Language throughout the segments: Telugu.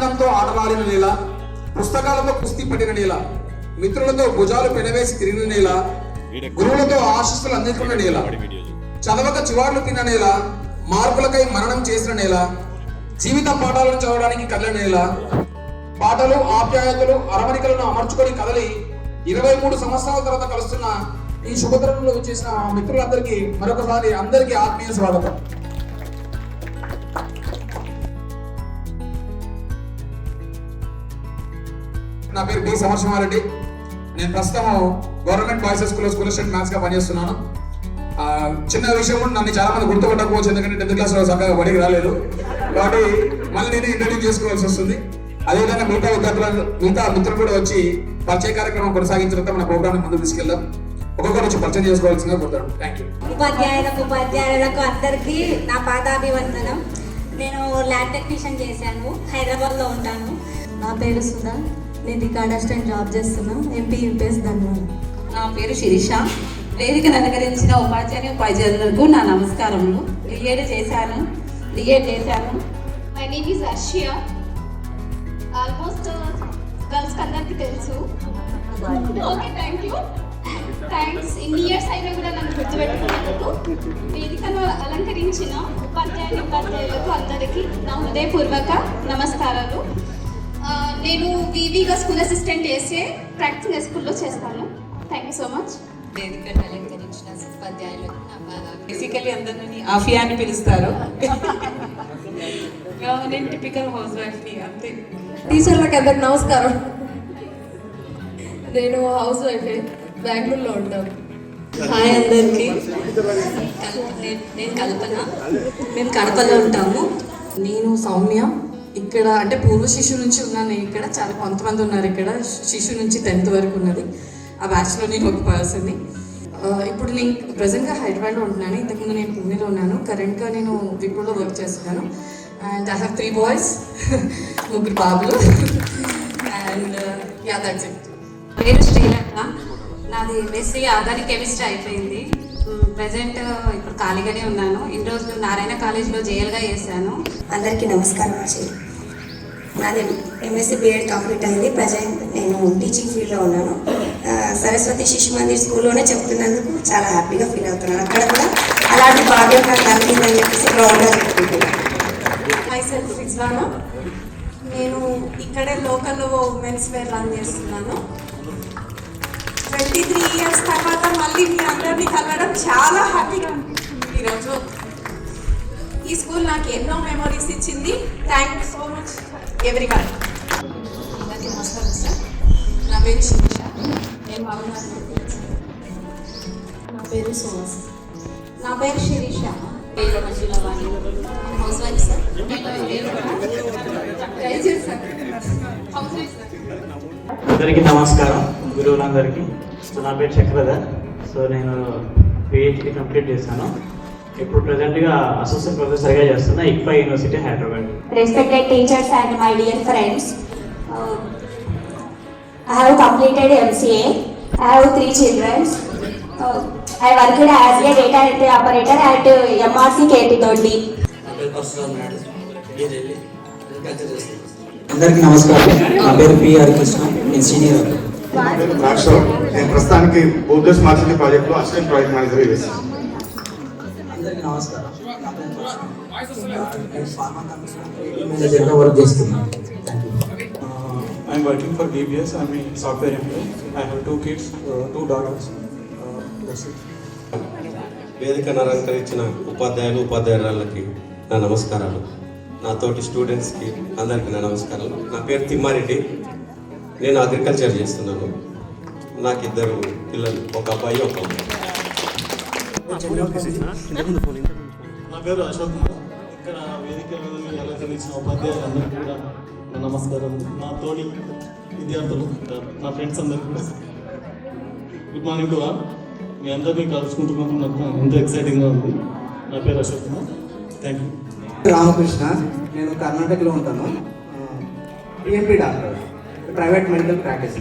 ఆనందంతో ఆటలాడిన నేల, పుస్తకాలతో కుస్తీ పట్టిన నేల, మిత్రులతో భుజాలు పెనవేసి తిరిగిన నేల, గురువులతో ఆశీస్సులు అందించుకున్న నేల, చదవక చివాట్లు తిన్న నేల, మార్పులకై మరణం చేసిన నేల, జీవిత పాఠాలను చదవడానికి కదిలిన నేల, పాటలు ఆప్యాయతలు అరమరికలను అమర్చుకొని కదలి 23 సంవత్సరాల తర్వాత కలుస్తున్న ఈ శుభతరంలో చేసిన మిత్రులందరికీ మరొకసారి అందరికీ ఆత్మీయ స్వాగతం. నా పేరు బి సమర్శమారెడ్డి. నేను ప్రస్తుతం గవర్నమెంట్ బాయ్స్ స్కూల్లో స్కూల్ అసిస్టెంట్ మ్యాథ్స్ గా పనిచేస్తున్నాను. చిన్న విషయం నన్ను చాలా మంది గుర్తుపట్టకపోవచ్చు, ఎందుకంటే 10th క్లాస్ లో చక్కగా బడికి రాలేదు కాబట్టి మళ్ళీ నేను ఇంట్రడ్యూస్ చేసుకోవాల్సి వస్తుంది. అదేవిధంగా మిగతా మిత్రులు కూడా వచ్చి పరిచయ కార్యక్రమం కొనసాగించిన తర్వాత మన ప్రోగ్రామ్ ముందుకు తీసుకెళ్దాం. ఒక్కొక్కరు వచ్చి పరిచయం చేసుకోవాల్సిందిగా కోరుతాను. Thank you. ఉపాధ్యాయులకు అందరికీ నా పాదాభివందనం. నేను ల్యాబ్ టెక్నీషియన్ చేశాను, హైదరాబాద్లో ఉంటాను. నా పేరు సుధా, నేను రికార్డ్ అసిస్టెంట్ జాబ్ చేస్తున్నాను, ఎంపీ యూపీఎస్ ధన్యవాదాలు. నా పేరు శిరీష. వేదికను అలంకరించిన ఉపాధ్యాయులకు నా నమస్కారములు. డిఎడ్ చేశాను. My name is Arshiya. Almost girls అందరికి తెలుసు. Okay, thank you, thanks. ఇన్ని ఇయర్స్ అయినా కూడా నన్ను గుర్తుపెట్టుకున్నందుకు. వేదికను అలంకరించిన ఉపాధ్యాయులకు అందరికీ నా హృదయపూర్వక నమస్కారాలు. నేను వివిగా స్కూల్ అసిస్టెంట్ చేసే ప్రాక్టీస్ స్కూల్లో చేస్తాను. Thank you so much. వేదికను అలంకరించిన ఉపాధ్యాయులకు నా పాదాభివందనం. బేసికలీ అందరిని ఆఫియా అని పిలుస్తారు. నేను టిపికల్ హౌస్ వైఫ్ని, అంతే. టీచర్లకు అందరికి నమస్కారం. నేను హౌస్ వైఫే, బెంగళూరులో ఉంటాను. హాయ్ అందరికీ, నేను కల్పన, మేము కడపలో ఉంటాము. నేను సౌమ్య. ఇక్కడ అంటే పూర్వ శిశు నుంచి ఉన్నాను. ఇక్కడ చాలా కొంతమంది ఉన్నారు. ఇక్కడ శిశు నుంచి 10th వరకు ఉన్నది. ఆ బ్యాచ్లో నేను ఒక పర్సన్ని. ఇప్పుడు నేను ప్రజెంట్గా హైదరాబాద్లో ఉంటున్నాను. ఇంతకుముందు నేను పూణేలో ఉన్నాను. కరెంట్గా నేను విప్రోలో వర్క్ చేస్తున్నాను. అండ్ ఐ హ్యావ్ 3 బాయ్స్, 3 బాబులు. And yeah, that's it. పేరు శ్రీలత. నాది ఎంఎస్సీ ఆర్గానిక్ కెమిస్ట్రీ అయిపోయింది. ప్రజెంట్ ఇప్పుడు ఖాళీగానే ఉన్నాను. ఇన్ని రోజులు నారాయణ కాలేజ్లో జేఎల్గా చేశాను. అందరికీ నమస్కారం. నాది ఎంఎస్సీ బీఎడ్ కంప్లీట్ అయింది. ప్రజెంట్ నేను టీచింగ్ ఫీల్డ్లో ఉన్నాను. సరస్వతి శిశు మందిర్ స్కూల్లోనే చెప్తున్నందుకు చాలా హ్యాపీగా ఫీల్ అవుతున్నాను. అక్కడ కూడా అలాంటి భాగ్యం నాకు కలిగిందని చెప్పేసి ప్రౌడ్గా చెప్పుకుంటున్నాను. మైసెల్ఫ్ ఫిజ్వానా. నేను ఇక్కడే లోకల్లో ఉమెన్స్ వేర్ రన్ చేస్తున్నాను. 23 ఇయర్స్ తర్వాత మళ్ళీ మీ అందరినీ కలవడం చాలా హ్యాపీగా అనిపిస్తుంది ఈరోజు. ఈ స్కూల్ నాకు ఎన్నో మెమరీస్ ఇచ్చింది. Thank you so much everyone. అందరికీ నమస్కారం సార్. నా పేరు శిరీష. నేను నా పేరు సోమస్. నా పేరు శిరీష. House wife sir. అందరికీ నమస్కారం, గురువులందరికీ. సో నా పేరు చక్రధర్. సో నేను పిహెచ్డి కంప్లీట్ చేశాను. ఇప్పుడు ప్రజెంట్గా అసోసియేట్ ప్రొఫెసర్గా చేస్తున్నా ఇక్ఫా university Hyderabad. Respected teachers and my dear friends, I have completed MCA. I have 3 children. I worked as a data entry operator at MRC KT30. అందరికీ నమస్కారం. నా పేరు పి హరికృష్ణ, నేను సీనియర్. నేను ప్రస్తుతానికి బౌద్ధ స్మార్ట్ సిటీ ప్రాజెక్టులో అసిస్టెంట్ ప్రాజెక్ట్ మేనేజర్ చేస్తాను. అందరికీ నమస్కారం. మేనేజర్గా వర్క్ చేస్తున్నాను. I'm working for DBS. I'm a software employee. I have 2 kids, 2 daughters. That's it. వేదికను అలంకరించిన ఉపాధ్యాయులకి నా నమస్కారాలు. నా తోటి స్టూడెంట్స్కి అందరికీ నా నమస్కారాలు. నా పేరు తిమ్మారెడ్డి. నేను అగ్రికల్చర్ చేస్తున్నాను. నాకు 2 పిల్లలు, ఒక అబ్బాయి, ఒక అమ్మాయి. నా పేరు అశోక్ కుమార్. ఇక్కడ వేదిక అలంకరించిన ఉపాధ్యాయులందరికీ కూడా నా నమస్కారం. నా తోటి విద్యార్థులు, నా ఫ్రెండ్స్ అందరికీ కూడా గుడ్ మార్నింగ్ టు ఆల్. మీ అందరినీ కలుసుకుంటున్నాను. నాకు ఎంతో ఎక్సైటింగ్గా ఉంది. నా పేరు అశోక్ కుమార్. Thank you. రామకృష్ణ. నేను కర్ణాటకలో ఉంటాను. PMP doctor, private medical practice.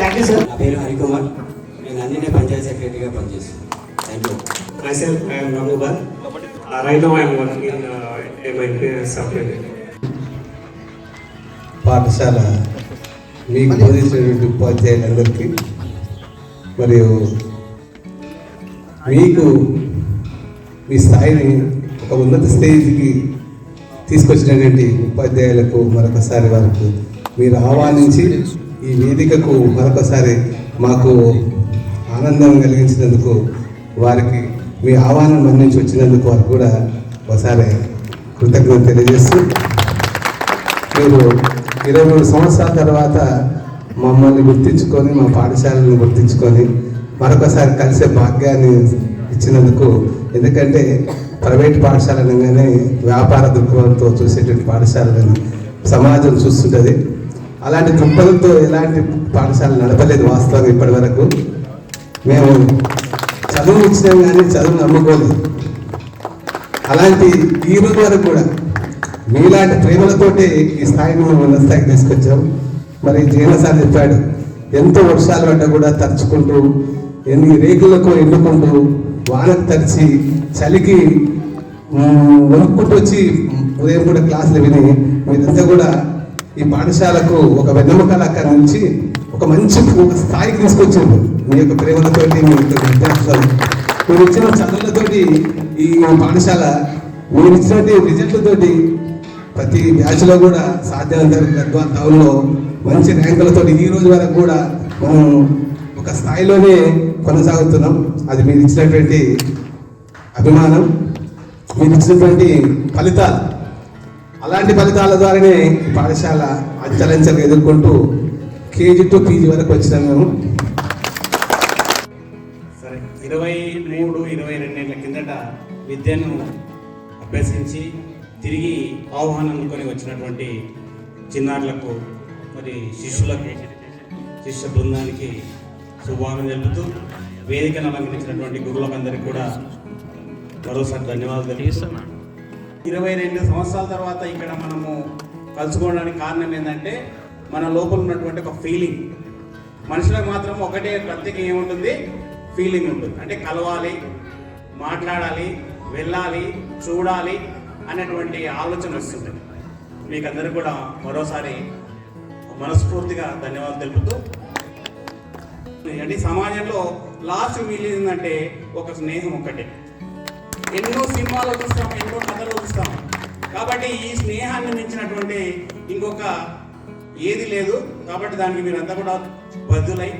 Thank you sir. నా పేరు హరికుమార్. నేను అన్ని పంచాయతీ సెక్రటరీగా పనిచేస్తాను. Thank you. Myself, I am Ramubar. Right now I am working in MIP software. పాఠశాల మీకు బోధించినటువంటి ఉపాధ్యాయులందరికీ మరియు మీకు మీ స్థాయిని ఒక ఉన్నత స్టేజ్కి తీసుకొచ్చినటువంటి ఉపాధ్యాయులకు మరొకసారి వారికి మీరు ఆహ్వానించి ఈ వేదికకు మరొకసారి మాకు ఆనందం కలిగించినందుకు వారికి మీ ఆహ్వానం మన్నించి వచ్చినందుకు వారికి కూడా ఒకసారి కృతజ్ఞత తెలియజేస్తూ మీరు 23 సంవత్సరాల తర్వాత మమ్మల్ని గుర్తించుకొని మా పాఠశాలను గుర్తించుకొని మరొకసారి కలిసే భాగ్యాన్ని ఇచ్చినందుకు, ఎందుకంటే ప్రైవేట్ పాఠశాల అనగానే వ్యాపార దృక్పథంతో చూసేటువంటి పాఠశాలని సమాజం చూస్తుంటుంది. అలాంటి దృక్పథంతో ఎలాంటి పాఠశాల నడపలేదు వాస్తవంగా ఇప్పటి వరకు. మేము చదువు ఇచ్చినాం కానీ చదువు నమ్ముకోలేదు. అలాంటి ఈ రోజు వరకు కూడా మీలాంటి ప్రేమలతోటి ఈ స్థాయిని మేము ఉన్న స్థాయికి తీసుకొచ్చాం. మరి జీవన సార్ చెప్పాడు, ఎంతో వర్షాలు పడ్డా కూడా తరుచుకుంటూ, ఎన్ని రేకులకు ఎన్నుకుంటూ, వానకు తరిచి, చలికి వణుక్కుంటూ వచ్చి ఉదయం కూడా క్లాసులు విని మీరంతా కూడా ఈ పాఠశాలకు ఒక వెన్నెముకల అక్కడి నుంచి ఒక మంచి స్థాయికి తీసుకొచ్చిండు. మీ యొక్క ప్రేమలతోటి, మీ యొక్క విద్యార్థులు మీరు ఇచ్చిన చదువులతోటి ఈ పాఠశాల మీరు ఇచ్చినటువంటి రిజల్ట్లతోటి ప్రతి బ్యాచ్లో కూడా సాధ్యమైనంత గద్వాల్ టౌన్లో మంచి ర్యాంకులతో ఈ రోజు వరకు కూడా మనం ఒక స్థాయిలోనే కొనసాగుతున్నాం. అది మీరు ఇచ్చినటువంటి అభిమానం, మీరు ఇచ్చినటువంటి ఫలితాలు. అలాంటి ఫలితాల ద్వారానే ఈ పాఠశాల అంచెలంచెలు ఎదుర్కొంటూ కేజీ టు పీజీ వరకు వచ్చినాం మేము. సరే, 23-22 ఏళ్ల కిందట విద్యను అభ్యసించి తిరిగి ఆహ్వానం అనుకొని వచ్చినటువంటి చిన్నారులకు, మరి శిష్యులకు, శిష్య బృందానికి శుభాకాంక్షలు తెలుపుతూ వేదికను అలంకరించినటువంటి గురువులందరికీ కూడా మరోసారి ధన్యవాదాలు తెలియజేస్తున్నాను. 22 సంవత్సరాల తర్వాత ఇక్కడ మనము కలుసుకోవడానికి కారణం ఏంటంటే మన లోపల ఉన్నటువంటి ఒక ఫీలింగ్. మనుషులకు మాత్రం ఒకటే ప్రత్యేకం ఏముంటుంది, ఫీలింగ్ ఉంటుంది. అంటే కలవాలి, మాట్లాడాలి, వెళ్ళాలి, చూడాలి అనేటువంటి ఆలోచన వస్తుంది. మీకు అందరికీ కూడా మరోసారి మనస్ఫూర్తిగా ధన్యవాదాలు తెలుపుతూ, అంటే సమాజంలో లాస్ట్ మిగిలిందంటే ఒక స్నేహం ఒక్కటే. ఎన్నో సినిమాలు చూస్తాం, ఎన్నో కథలు చూస్తాం. కాబట్టి ఈ స్నేహాన్ని మించినటువంటి ఇంకొక ఏది లేదు. కాబట్టి దానికి మీరంతా కూడా బద్దులై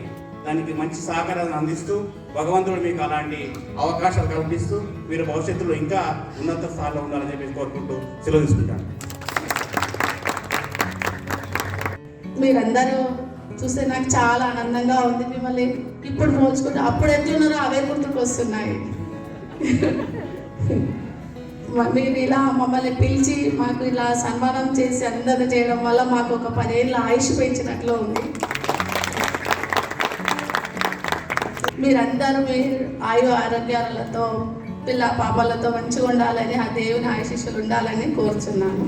దానికి మంచి సహకారాన్ని అందిస్తూ భగవంతుడు మీకు అలాంటి అవకాశాలు కల్పిస్తూ మీరు భవిష్యత్తులో ఇంకా ఉన్నత స్థాయిలో ఉండాలని చెప్పి కోరుకుంటూ సెలవు తీసుకుంటాను. మీరందరూ చూస్తే నాకు చాలా ఆనందంగా ఉంది. మిమ్మల్ని ఇప్పుడు పోల్చుకుంటే అప్పుడు ఎట్లున్నారో అవే గుర్తుకు వస్తున్నాయి. మీరు ఇలా మమ్మల్ని పిలిచి మాకు ఇలా సన్మానం చేసి అందరూ చేయడం వల్ల మాకు ఒక 10 ఏళ్ళ ఆయుష్ పెంచినట్లు ఉంది. మీరందరూ మీ ఆయు ఆరోగ్యాలతో పిల్ల పాపలతో మంచిగా ఉండాలని, ఆ దేవుని ఆశీస్సులు ఉండాలని కోరుచున్నాను.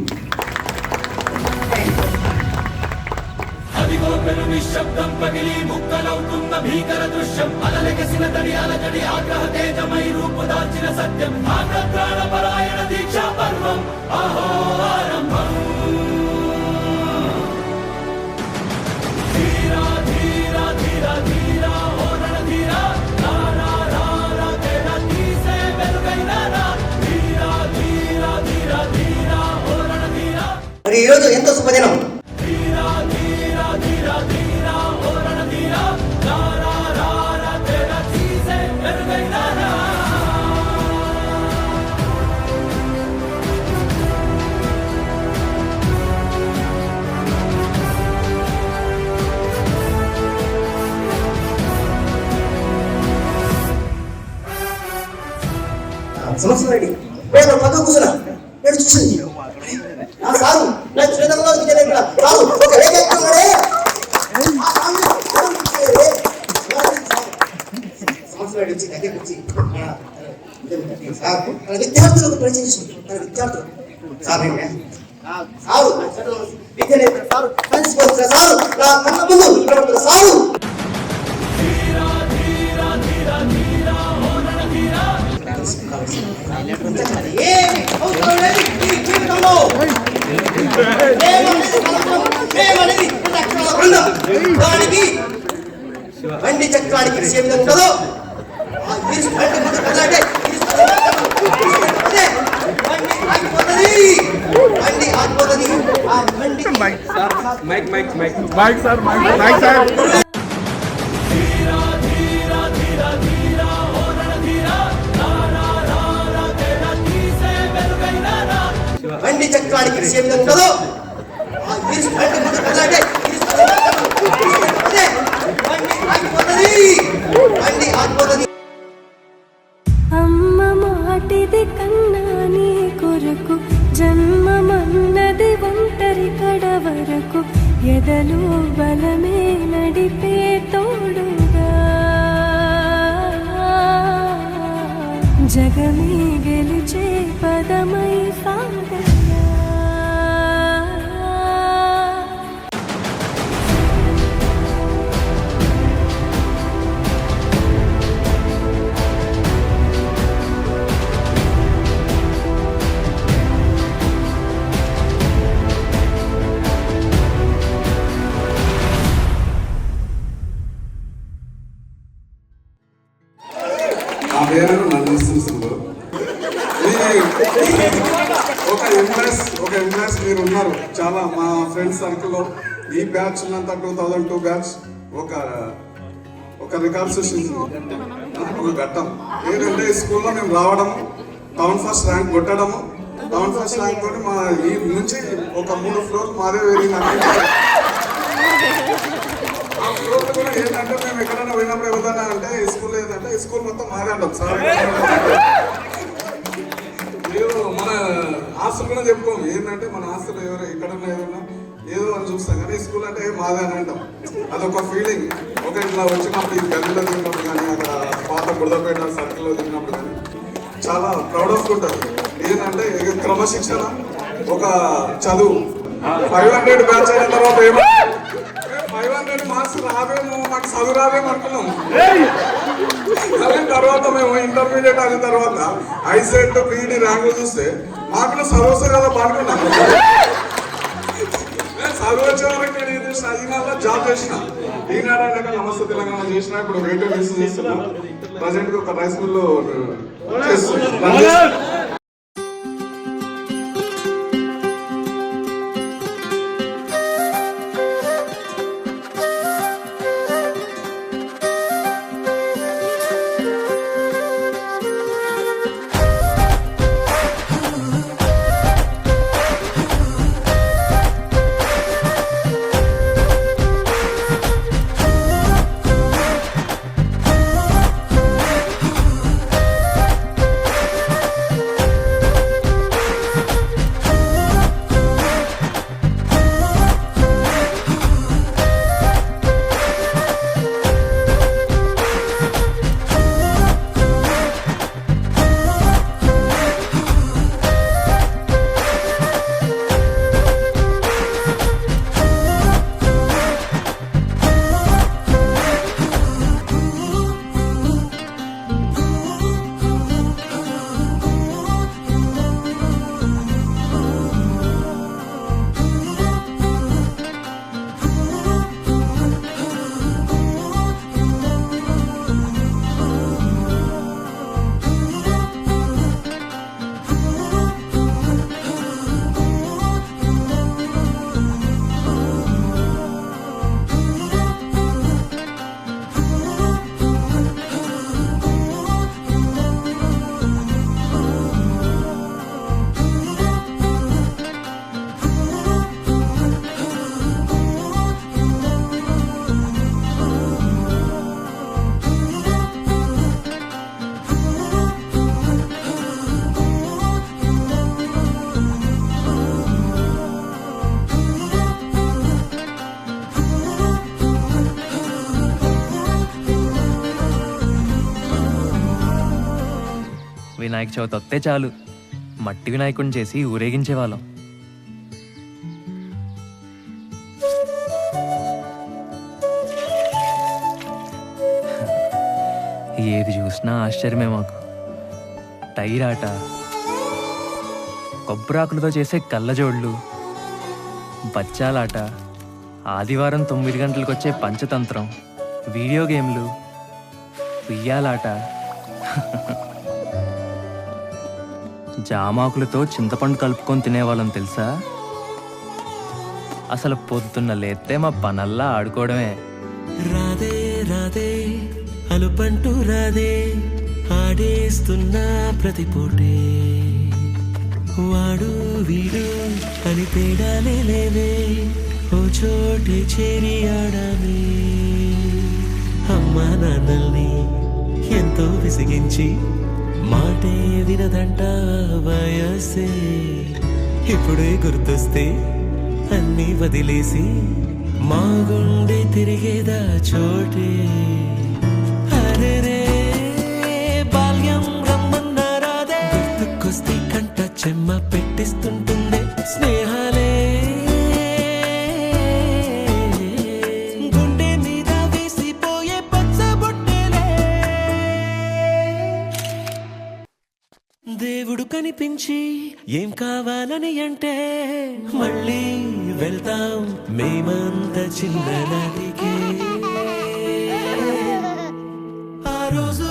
నిశ్శబ్దం పగిలి ముక్కలవుతున్న భీకర దృశ్యం, అలలెగసిన తడి అలజడి ఆగ్రహ తేజమై రూపుదాల్చిన సత్యం, ఆగ్రహ పరాయణ దీక్షా పర్వం అహో ఆరంభం. ధీరా ధీరా ధీరా ధీరా ఓ రణధీరా, రారా రారా తేరా తీసే వెలుగైన రా, ధీరా ధీరా ధీరా ధీరా ఓ రణధీరా. మరి ఈరోజు ఎంతో శుభదినం. సమస్య రెడీ నేను పక్క కూర్చున్నా, నేను చూసింది నా సారు నాకు శ్రీధర్లో ఇక్కడ రాదు ఒక రేఖ ఎక్కుతున్నాడే సమస్య రెడీ వచ్చి దగ్గర వచ్చి విద్యార్థులకు పరిచయం చేసుకుంటారు. విద్యార్థులు సార్ సారు విద్య సారు ప్రిన్సిపల్ సారు నా కన్న ముందు ఇక్కడ సారు. ఏమి ఇరిసే విధంగా ఉంటుందో ఆ ఇరుసు బండి ముందు కదలంటే బండి ఆగిపోతుంది, బండి ఆగిపోతుంది. ఆ బండి మైక్ సార్ ధీరా ధీరా ధీరా ధీరా ఓ రణధీరా రా రా రా రా తేరా తీసే వెలుగైన రా. బండి చక్రానికి ఇరిసే విధంగా ఉంటుందో ఆ ఇరుసు బండి ముందు కదలంటే బండి ఆగిపోతుంది, బండి ఆగిపోతుంది. అమ్మ మాటిది కన్నా నీ కొరకు జన్మమన్నది ఒంటరి కడ వరకు ఎదలు బలమే నడిపే తోడుగా జగమే గెలిచే పదమై సాగగా. నా పేరు నందిస్తుందో ఒక ఎంప్లాయస్ మీరు ఉన్నారు చాలా. మా ఫ్రెండ్స్ సర్కిల్లో ఈ బ్యాచ్ ఉన్నంత 2002 బ్యాచ్ ఒక రికార్డ్ సృష్టించింది, ఒక ఘట్టం. ఏంటంటే స్కూల్లో మేము రావడము, టౌన్ ఫస్ట్ ర్యాంక్ కొట్టడము, టౌన్ ఫస్ట్ ర్యాంక్ తోటి మా ఈ నుంచి ఒక 3 ఫ్లోర్లు మాదే వేరింది. ఆ ఫ్లోర్ కూడా ఏంటంటే మేము ఎక్కడైనా పోయినప్పుడు ఎవరైనా అంటే స్కూల్ ఏంటంటే స్కూల్ మొత్తం మాదే అంటాం సార్. మీరు మన ఆస్తులు కూడా చెప్పుకోము, ఏంటంటే మన ఆస్తులు ఎవరు ఎక్కడన్నా ఏదన్నా ఏదో అని చూస్తాం, కానీ స్కూల్ అంటే మాదే అని అంటాం. అదొక ఫీలింగ్. ఒక ఇట్లా వచ్చినప్పుడు ఈ గదిలో తిరిగినప్పుడు కానీ అక్కడ పాత బుడదపేట సర్కిల్లో తిరిగినప్పుడు కానీ చాలా ప్రౌడ్ ఆఫ్ ఉంటుంది. ఏంటంటే క్రమశిక్షణ, ఒక చదువు. 500 బ్యాచ్ అయిన తర్వాత 500 మార్క్స్ రావేమో, మాకు చదువు రావేమో అనుకున్నాం. తర్వాత మేము ఇంటర్మీడియట్ అయిన తర్వాత ఐసెట్ పీఈడి ర్యాంకులు చూస్తే మాకు చదువు వస్తే కదా పాడుకున్నాం. చదువు వచ్చే వరకు నేను ఏం చేసిన, ఈనాడులో జాబ్ చేసిన. ఈనాడు అంటే నమస్తే తెలంగాణ చేసిన. ఇప్పుడు వెయిట్ చేస్తున్నా. ప్రజెంట్ ఒక హై స్కూల్లో చేస్తున్నాను. వినాయక చవితి వస్తే చాలు మట్టి వినాయకుడిని చేసి ఊరేగించేవాళ్ళం. ఏది చూసినా ఆశ్చర్యమే మాకు. టైర్ ఆట, కొబ్బరాకులతో చేసే కళ్ళజోళ్ళు, బచ్చాలాట, ఆదివారం 9 గంటలకు వచ్చే పంచతంత్రం, వీడియో గేమ్లు, ఉయ్యాలాట, జామాకులతో చింతపండు కలుపుకొని తినేవాళ్ళం తెలుసా? అసలు పొద్దున్న లేస్తే మా పనల్లా ఆడుకోవడమే. రాధే రాధే అలుపంటూ రాధే, ఆడేస్తున్నా ప్రతి పూటే, వాడు వీడు అని తేడాలే లేవే, ఓ చోటే చేరి ఆడామే. అమ్మా నాన్నల్ని ఎంతో విసిగించి మాటే వినదంట వయసే, ఇప్పుడే గుర్తొస్తే అన్నీ వదిలేసి మా గుండె తిరిగేదా చోటే. అరెరే బాల్యం రమ్మన్నారాదే, గుర్తుకొస్తే కంట చెమ్మ పెట్టిస్తుంటుందే స్నేహాలే, గుండె మీద వేసిపోయే పచ్చబొట్టెలే. దేవుడు కనిపించి ఏం కావాలని అంటే, మళ్ళీ వెళ్తాం మేమంత చిన్ననాటికే. ఆ రోజు